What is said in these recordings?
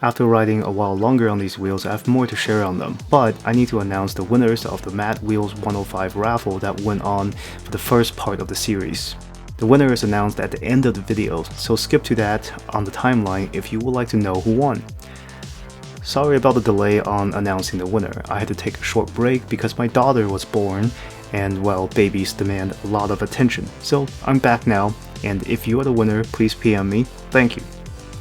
After riding a while longer on these wheels, I have more to share on them, but I need to announce the winners of the Mad Wheels 105 raffle that went on for the first part of the series. The winner is announced at the end of the video, so skip to that on the timeline if you would like to know who won. Sorry about the delay on announcing the winner. I had to take a short break because my daughter was born, and well, babies demand a lot of attention. So I'm back now, and if you are the winner, please PM me. Thank you.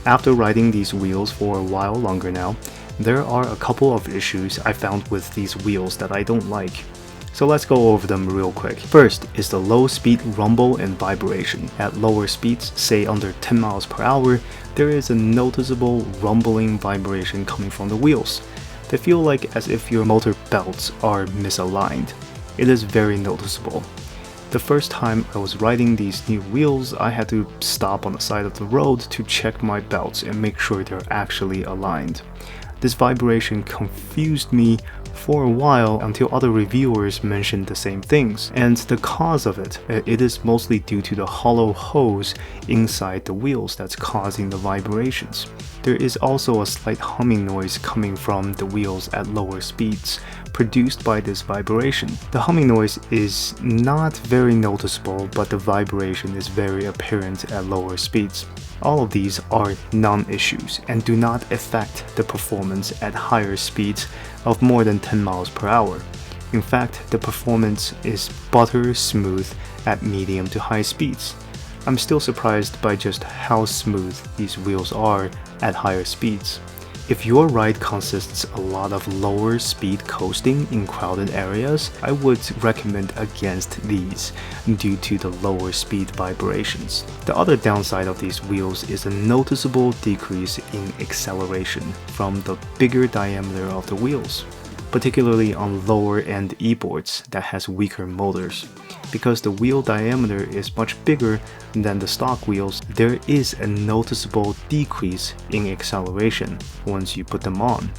After riding these wheels for a while longer now, there are a couple of issues I found with these wheels that I don't like. So let's go over them real quick. First is the low speed rumble and vibration. At lower speeds, say under 10 miles per hour, there is a noticeable rumbling vibration coming from the wheels. They feel like as if your motor belts are misaligned. It is very noticeable. The first time I was riding these new wheels, I had to stop on the side of the road to check my belts and make sure they're actually aligned. This vibration confused me for a while until other reviewers mentioned the same things, and the cause of it is mostly due to the hollow hose inside the wheels that's causing the vibrations. There is also a slight humming noise coming from the wheels at lower speeds, produced by this vibration. The humming noise is not very noticeable, but the vibration is very apparent at lower speeds. All of these are non-issues and do not affect the performance at higher speeds of more than 10 miles per hour. In fact, the performance is butter smooth at medium to high speeds. I'm still surprised by just how smooth these wheels are at higher speeds. If your ride consists a lot of lower speed coasting in crowded areas, I would recommend against these due to the lower speed vibrations. The other downside of these wheels is a noticeable decrease in acceleration from the bigger diameter of the wheels, particularly on lower end e-boards that has weaker motors. Because the wheel diameter is much bigger than the stock wheels, there is a noticeable decrease in acceleration once you put them on.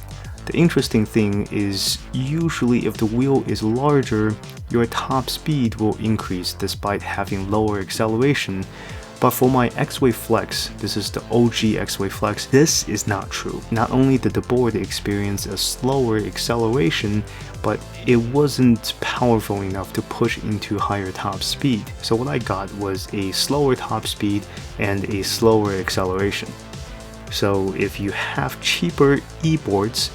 The interesting thing is, usually if the wheel is larger, your top speed will increase despite having lower acceleration. But for my X-Way Flex, this is the OG X-Way Flex, this is not true. Not only did the board experience a slower acceleration, but it wasn't powerful enough to push into higher top speed. So what I got was a slower top speed and a slower acceleration. So if you have cheaper e-boards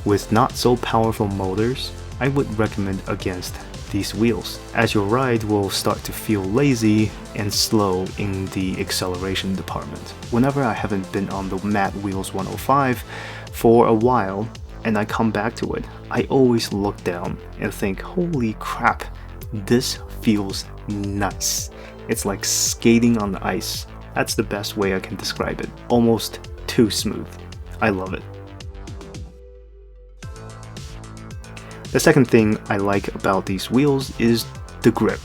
with not so powerful motors, I would recommend against these wheels, as your ride will start to feel lazy and slow in the acceleration department. Whenever I haven't been on the Mad Wheels 105 for a while and I come back to it, I always look down and think, holy crap, this feels nice. It's like skating on the ice. That's the best way I can describe it. Almost too smooth. I love it. The second thing I like about these wheels is the grip.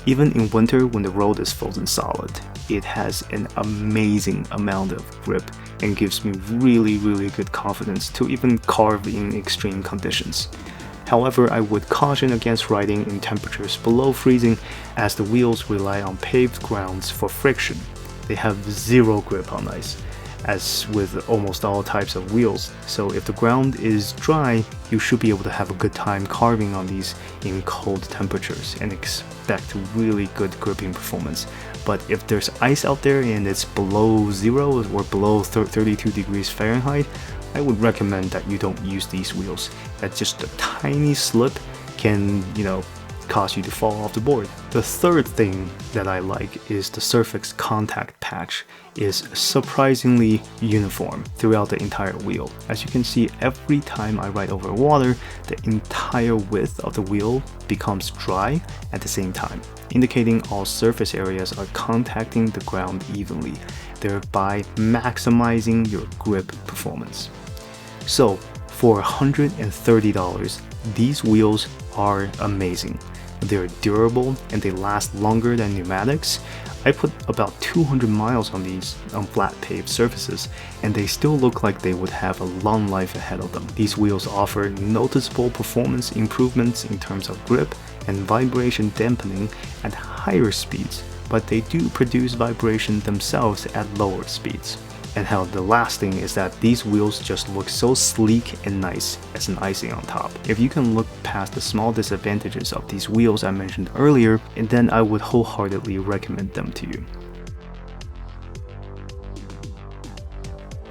Even in winter when the road is frozen solid, it has an amazing amount of grip and gives me really good confidence to even carve in extreme conditions. However, I would caution against riding in temperatures below freezing, as the wheels rely on paved grounds for friction. They have zero grip on ice, as with almost all types of wheels. So if the ground is dry, you should be able to have a good time carving on these in cold temperatures and expect really good gripping performance. But if there's ice out there and it's below zero or below 32 degrees Fahrenheit, I would recommend that you don't use these wheels. That just a tiny slip can, cause you to fall off the board. The third thing that I like is the surface contact patch is surprisingly uniform throughout the entire wheel. As you can see, every time I ride over water, the entire width of the wheel becomes dry at the same time, indicating all surface areas are contacting the ground evenly, thereby maximizing your grip performance. So for $130, these wheels are amazing. They're durable and they last longer than pneumatics. I put about 200 miles on these on flat paved surfaces, and they still look like they would have a long life ahead of them. These wheels offer noticeable performance improvements in terms of grip and vibration dampening at higher speeds, but they do produce vibration themselves at lower speeds. And how the last thing is that these wheels just look so sleek and nice as an icing on top. If you can look past the small disadvantages of these wheels I mentioned earlier, and then I would wholeheartedly recommend them to you.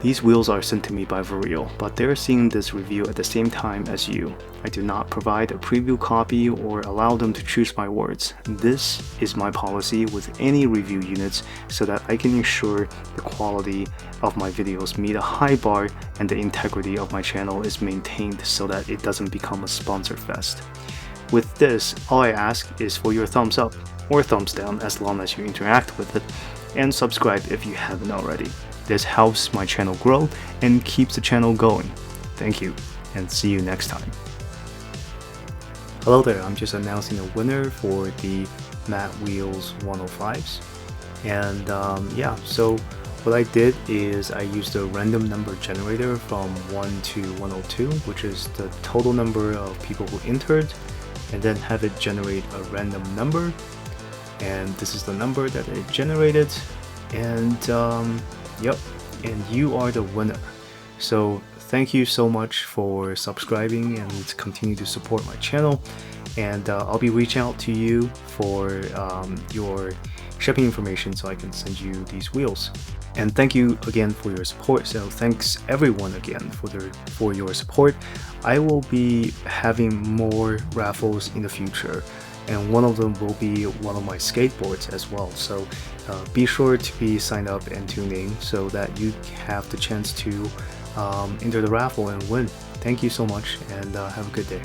These wheels are sent to me by Verreal, but they're seeing this review at the same time as you. I do not provide a preview copy or allow them to choose my words. This is my policy with any review units so that I can ensure the quality of my videos meet a high bar and the integrity of my channel is maintained so that it doesn't become a sponsor fest. With this, all I ask is for your thumbs up or thumbs down as long as you interact with it, and subscribe if you haven't already. This helps my channel grow and keeps the channel going. Thank you, and see you next time. Hello there, I'm just announcing a winner for the Matte Wheels 105s. And yeah, so what I did is I used a random number generator from 1 to 102, which is the total number of people who entered, and then have it generate a random number. And this is the number that it generated. And yep, and you are the winner. So thank you so much for subscribing and continue to support my channel. And I'll be reaching out to you for your shipping information so I can send you these wheels. And thank you again for your support. So thanks everyone again for your support. I will be having more raffles in the future, and one of them will be one of my skateboards as well. So be sure to be signed up and tuned in so that you have the chance to enter the raffle and win. Thank you so much, and have a good day.